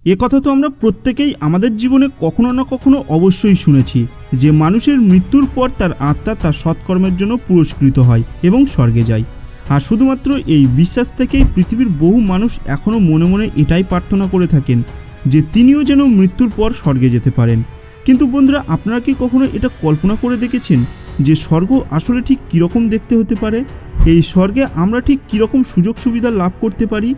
একথা তো আমরা প্রত্যেকেই আমাদের জীবনে কখনো না কখনো অবশ্যই শুনেছি যে মানুষের মৃত্যুর পর তার আত্মা তার সৎকর্মের জন্য পুরস্কৃত হয় এবং স্বর্গে যায়। আর শুধুমাত্র এই বিশ্বাস থেকেই পৃথিবীর বহু মানুষ এখনও মনে মনে এটাই প্রার্থনা করে থাকেন যে তিনিও যেন মৃত্যুর পর স্বর্গে যেতে পারেন। কিন্তু বন্ধুরা, আপনারা কি কখনো এটা কল্পনা করে দেখেছেন যে স্বর্গ আসলে ঠিক কীরকম দেখতে হতে পারে? এই স্বর্গে আমরা ঠিক কীরকম সুযোগ সুবিধা লাভ করতে পারি?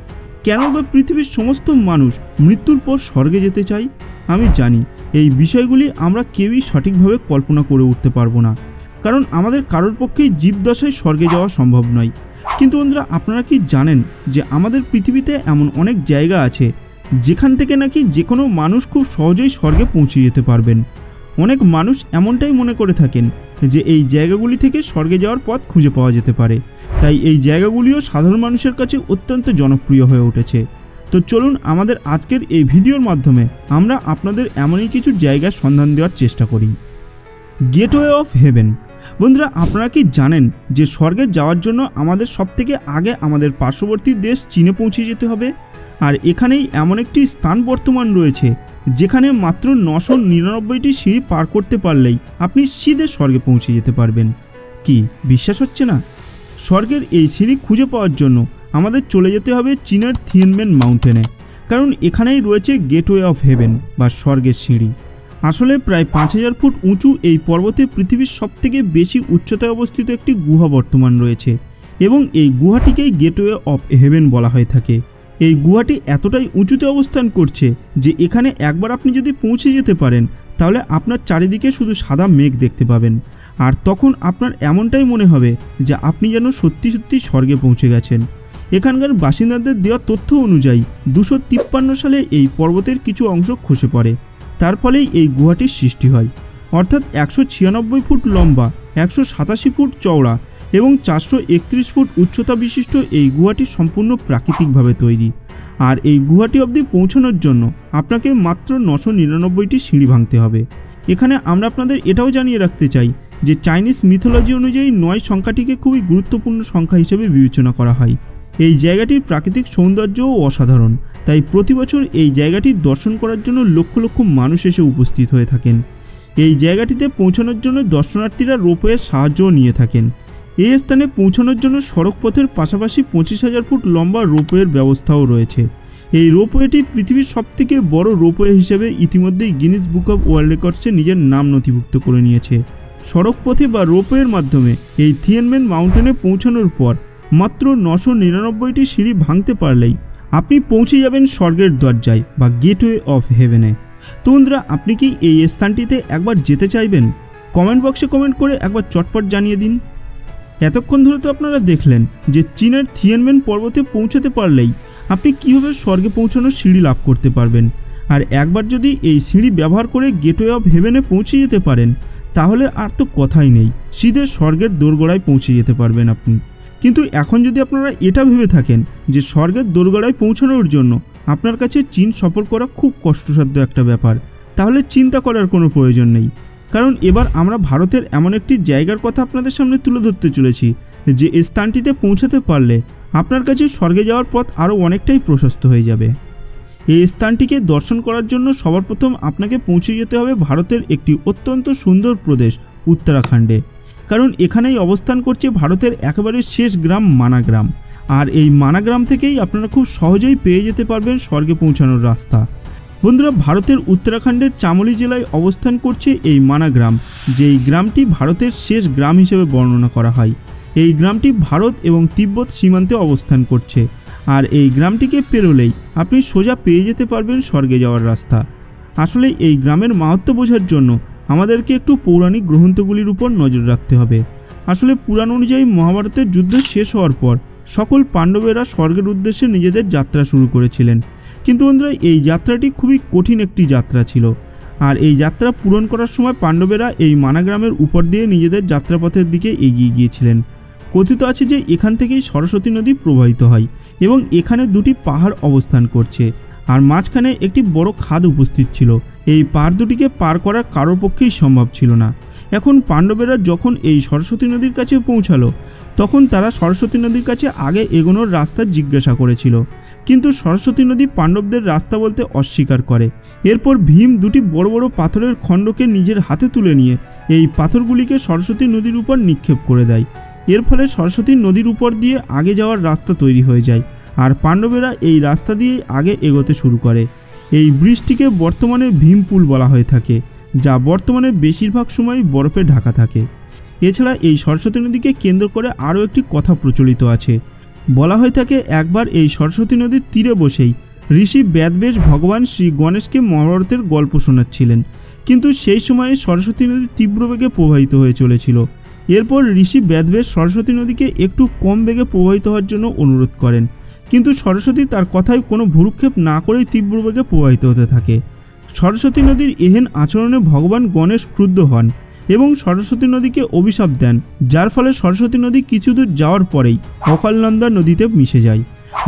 কেন বা পৃথিবীর সমস্ত মানুষ মৃত্যুর পর স্বর্গে যেতে চাই? আমি জানি এই বিষয়গুলি আমরা কেউই সঠিকভাবে কল্পনা করে উঠতে পারবো না, কারণ আমাদের কারোর পক্ষেই জীবদশায় স্বর্গে যাওয়া সম্ভব নয়। কিন্তু বন্ধুরা, আপনারা কি জানেন যে আমাদের পৃথিবীতে এমন অনেক জায়গা আছে যেখান থেকে নাকি যে কোনো মানুষ খুব সহজেই স্বর্গে পৌঁছে যেতে পারবেন। অনেক মানুষ এমনটাই মনে করে থাকেন যে এই জায়গাগুলি থেকে স্বর্গে যাওয়ার পথ খুঁজে পাওয়া যেতে পারে, তাই এই জায়গাগুলিও সাধারণ মানুষের কাছে অত্যন্ত জনপ্রিয় হয়ে উঠেছে। তো চলুন আমাদের আজকের এই ভিডিওর মাধ্যমে আমরা আপনাদের এমনই কিছু জায়গার সন্ধান দেওয়ার চেষ্টা করি। Gateway of haven. বন্ধুরা, আপনারা কি জানেন যে স্বর্গে যাওয়ার জন্য আমাদের সবথেকে আগে আমাদের পার্শ্ববর্তী দেশ চীনে পৌঁছে যেতে হবে? আর এখানেই এমন একটি স্থান বর্তমান রয়েছে যেখানে মাত্র 999টি সিঁড়ি পার করতে পারলেই আপনি সিধে স্বর্গে পৌঁছে যেতে পারবেন। কি বিশ্বাস হচ্ছে না? স্বর্গের এই সিঁড়ি খুঁজে পাওয়ার জন্য আমাদের চলে যেতে হবে চীনের থিয়েনমেন মাউন্টেনে, কারণ এখানেই রয়েছে গেটওয়ে অফ হেভেন বা স্বর্গের সিঁড়ি। আসলে প্রায় 5000 ফুট উঁচু এই পর্বতে পৃথিবীর সবথেকে বেশি উচ্চতায় অবস্থিত একটি গুহা বর্তমান রয়েছে এবং এই গুহাটিকেই গেটওয়ে অফ হেভেন বলা হয়ে থাকে। এই গুহাটি এতটাই উঁচুতে অবস্থান করছে যে এখানে একবার আপনি যদি পৌঁছে যেতে পারেন তাহলে আপনার চারিদিকে শুধু সাদা মেঘ দেখতে পাবেন, আর তখন আপনার এমনটাই মনে হবে যে আপনি যেন সত্যি সত্যি স্বর্গে পৌঁছে গেছেন। এখানকার বাসিন্দাদের দেওয়া তথ্য অনুযায়ী 253 সালে এই পর্বতের কিছু অংশ খসে পড়ে, তার ফলেই এই গুহাটির সৃষ্টি হয়। অর্থাৎ 196 ফুট লম্বা, 187 ফুট চওড়া এবং 431 ফুট উচ্চতা বিশিষ্ট এই গুহাটি সম্পূর্ণ প্রাকৃতিকভাবে তৈরি। আর এই গুহাটি অবধি পৌঁছানোর জন্য আপনাকে মাত্র 999টি সিঁড়ি ভাঙতে হবে। এখানে আমরা আপনাদের এটাও জানিয়ে রাখতে চাই যে চাইনিজ মিথোলজি অনুযায়ী 9 সংখ্যাটিকে খুবই গুরুত্বপূর্ণ সংখ্যা হিসেবে বিবেচনা করা হয়। এই জায়গাটির প্রাকৃতিক সৌন্দর্যও অসাধারণ, তাই প্রতি বছর এই জায়গাটি দর্শন করার জন্য লক্ষ লক্ষ মানুষ এসে উপস্থিত হয়ে থাকেন। এই জায়গাটিতে পৌঁছানোর জন্য দর্শনার্থীরা রোপওয়ের সাহায্যও নিয়ে থাকেন। এই স্থানে পৌঁছানোর জন্য সড়কপথের পাশাপাশি 25,000 ফুট লম্বা রোপওয়ের ব্যবস্থাও রয়েছে। এই রোপওয়েটি পৃথিবীর সবথেকে বড় রোপওয়ে হিসেবে ইতিমধ্যেই গিনেস বুক অব ওয়ার্ল্ড রেকর্ডসে নিজের নাম নথিভুক্ত করে নিয়েছে। সড়কপথে বা রোপওয়ের মাধ্যমে এই থিয়েনমেন মাউন্টেনে পৌঁছানোর পর মাত্র 999টি সিঁড়ি ভাঙতে পারলেই আপনি পৌঁছে যাবেন স্বর্গের দরজায় বা গেটওয়ে অফ হেভেনে। তো বন্ধুরা, আপনি কি এই স্থানটিতে একবার যেতে চাইবেন? কমেন্ট বক্সে কমেন্ট করে একবার চটপট জানিয়ে দিন। এতক্ষণ ধরে তো আপনারা দেখলেন যে চীনের থিয়েনমেন পর্বতে পৌঁছাতে পারলেই আপনি কীভাবে স্বর্গে পৌঁছানোর সিঁড়ি লাভ করতে পারবেন। আর একবার যদি এই সিঁড়ি ব্যবহার করে গেটওয়ে অফ হেভেনে পৌঁছে যেতে পারেন তাহলে আর তো কথাই নেই, সিধে স্বর্গের দোরগোড়ায় পৌঁছে যেতে পারবেন আপনি। কিন্তু এখন যদি আপনারা এটা ভেবে থাকেন যে স্বর্গের দোরগোড়ায় পৌঁছানোর জন্য আপনার কাছে চীন সফর করা খুব কষ্টসাধ্য একটা ব্যাপার, তাহলে চিন্তা করার কোনো প্রয়োজন নেই, কারণ এবার আমরা ভারতের এমন একটি জায়গার কথা আপনাদের সামনে তুলে ধরতে চলেছি যে স্থানটিতে পৌঁছাতে পারলে আপনার কাছে স্বর্গে যাওয়ার পথ আরও অনেকটাই প্রশস্ত হয়ে যাবে। এই স্থানটিকে দর্শন করার জন্য সবার প্রথম আপনাকে পৌঁছে যেতে হবে ভারতের একটি অত্যন্ত সুন্দর প্রদেশ উত্তরাখণ্ডে, কারণ এখানেই অবস্থান করছে ভারতের একেবারে শেষ গ্রাম মানাগ্রাম। আর এই মানাগ্রাম থেকেই আপনারা খুব সহজেই পেয়ে যেতে পারবেন স্বর্গে পৌঁছানোর রাস্তা। বন্ধুরা, ভারতের উত্তরাখণ্ডের চামোলি জেলায় অবস্থান করছে এই মানাগ্রাম, যেই গ্রামটি ভারতের শেষ গ্রাম হিসেবে বর্ণনা করা হয়। এই গ্রামটি ভারত এবং তিব্বত সীমান্তে অবস্থান করছে, আর এই গ্রামটিকে পেরোলেই আপনি সোজা পেয়ে যেতে পারবেন স্বর্গে যাওয়ার রাস্তা। আসলে এই গ্রামের মাহাত্ম্য বোঝার জন্য আমাদেরকে একটু পৌরাণিক গ্রন্থগুলির উপর নজর রাখতে হবে। আসলে পুরাণ অনুযায়ী মহাভারতের যুদ্ধ শেষ হওয়ার পর সকল পাণ্ডবেরা স্বর্গের উদ্দেশ্যে নিজেদের যাত্রা শুরু করেছিলেন, কিন্তু বন্ধুরা এই যাত্রাটি খুবই কঠিন একটি যাত্রা ছিল। আর এই যাত্রা পূরণ করার সময় পাণ্ডবেরা এই মানাগ্রামের উপর দিয়ে নিজেদের যাত্রাপথের দিকে এগিয়ে গিয়েছিলেন। কথিত আছে যে এখান থেকেই সরস্বতী নদী প্রবাহিত হয় এবং এখানে দুটি পাহাড় অবস্থান করছে। আর মাঝখানে একটি বড় খাদ উপস্থিত ছিল। এই পাহাড় দুটিকে পার করা কারোর পক্ষেই সম্ভব ছিল না। এখন পাণ্ডবেরা যখন এই সরস্বতী নদীর কাছে পৌঁছালো তখন তারা সরস্বতী নদীর কাছে আগে এগোনোর রাস্তা জিজ্ঞাসা করেছিল, কিন্তু সরস্বতী নদী পাণ্ডবদের রাস্তা বলতে অস্বীকার করে। এরপর ভীম দুটি বড় বড় পাথরের খণ্ডকে নিজের হাতে তুলে নিয়ে এই পাথরগুলিকে সরস্বতী নদীর উপর নিক্ষেপ করে দেয়। এর ফলে সরস্বতী নদীর উপর দিয়ে আগে যাওয়ার রাস্তা তৈরি হয়ে যায়, আর পাণ্ডবেরা এই রাস্তা দিয়েই আগে এগোতে শুরু করে। এই ব্রিজটিকে বর্তমানে ভীমপুল বলা হয়ে থাকে, যা বর্তমানে বেশিরভাগ সময় বরফে ঢাকা থাকে। এছাড়া এই সরস্বতী নদীকে কেন্দ্র করে আরও একটি কথা প্রচলিত আছে। বলা হয়ে থাকে একবার এই সরস্বতী নদীর তীরে বসেই ঋষি বেদব্যাস ভগবান শ্রী গণেশকে মহাভারতের গল্প শোনাচ্ছিলেন, কিন্তু সেই সময়ে সরস্বতী নদী তীব্র বেগে প্রবাহিত হয়ে চলেছিল। এরপর ঋষি বেদব্যাস সরস্বতী নদীকে একটু কম বেগে প্রবাহিত হওয়ার জন্য অনুরোধ করেন, কিন্তু সরস্বতী তার কথায় কোনো ভ্রুক্ষেপ না করেই তীব্র বেগে প্রবাহিত হতে থাকে। সরস্বতী নদীর এহেন আচরণে ভগবান গণেশ ক্রুদ্ধ হন এবং সরস্বতী নদীকে অভিশাপ দেন, যার ফলে সরস্বতী নদী কিছু দূর যাওয়ার পরেই অকালনন্দা নদীতে মিশে যায়।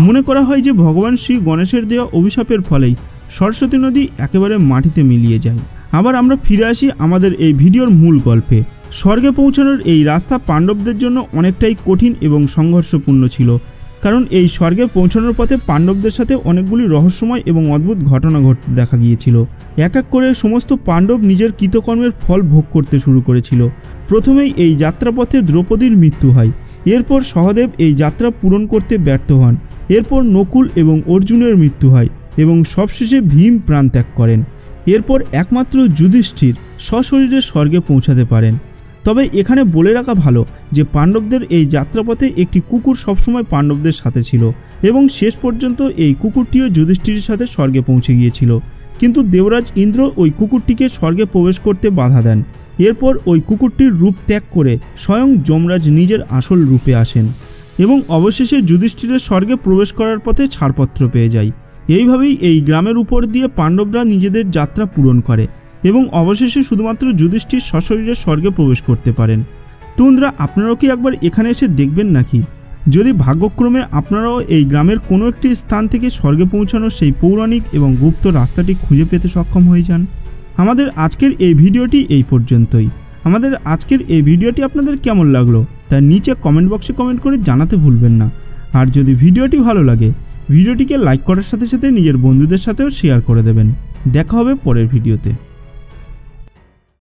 মনে করা হয় যে ভগবান শ্রী গণেশের দেওয়া অভিশাপের ফলেই সরস্বতী নদী একেবারে মাটিতে মিলিয়ে যায়। আবার আমরা ফিরে আসি আমাদের এই ভিডিওর মূল গল্পে। স্বর্গে পৌঁছানোর এই রাস্তা পাণ্ডবদের জন্য অনেকটাই কঠিন এবং সংঘর্ষপূর্ণ ছিল, কারণ এই স্বর্গে পৌঁছানোর পথে পাণ্ডবদের সাথে অনেকগুলি রহস্যময় এবং অদ্ভুত ঘটনা ঘটতে দেখা গিয়েছিল। এক এক করে সমস্ত পাণ্ডব নিজের কৃতকর্মের ফল ভোগ করতে শুরু করেছিল। প্রথমেই এই যাত্রাপথে দ্রৌপদীর মৃত্যু হয়, এরপর সহদেব এই যাত্রা পূরণ করতে ব্যর্থ হন, এরপর নকুল এবং অর্জুনের মৃত্যু হয় এবং সবশেষে ভীম প্রাণ ত্যাগ করেন। এরপর একমাত্র যুধিষ্ঠির সশরীরে স্বর্গে পৌঁছাতে পারেন। তবে এখানে বলে রাখা ভালো যে পাণ্ডবদের এই যাত্রাপথে একটি কুকুর সবসময় পাণ্ডবদের সাথে ছিল এবং শেষ পর্যন্ত এই কুকুরটিও যুধিষ্ঠিরের সাথে স্বর্গে পৌঁছে গিয়েছিল, কিন্তু দেবরাজ ইন্দ্র ওই কুকুরটিকে স্বর্গে প্রবেশ করতে বাধা দেন। এরপর ওই কুকুরটির রূপ ত্যাগ করে স্বয়ং যমরাজ নিজের আসল রূপে আসেন এবং অবশেষে যুধিষ্ঠিরের স্বর্গে প্রবেশ করার পথে ছাড়পত্র পেয়ে যায়। এইভাবেই এই গ্রামের উপর দিয়ে পাণ্ডবরা নিজেদের যাত্রা পূরণ করে এবং অবশেষে শুধুমাত্র যুধিষ্ঠির সশরীরে স্বর্গে প্রবেশ করতে পারেন। তো বন্ধুরা, আপনারাও কি একবার এখানে এসে দেখবেন নাকি? যদি ভাগ্যক্রমে আপনারাও এই গ্রামের কোনো একটি স্থান থেকে স্বর্গে পৌঁছানোর সেই পৌরাণিক এবং গুপ্ত রাস্তাটি খুঁজে পেতে সক্ষম হয়ে যান। আমাদের আজকের এই ভিডিওটি এই পর্যন্তই। আমাদের আজকের এই ভিডিওটি আপনাদের কেমন লাগলো তা নিচে কমেন্ট বক্সে কমেন্ট করে জানাতে ভুলবেন না। আর যদি ভিডিওটি ভালো লাগে ভিডিওটিকে লাইক করার সাথে সাথে নিজের বন্ধুদের সাথেও শেয়ার করে দেবেন। দেখা হবে পরের ভিডিওতে।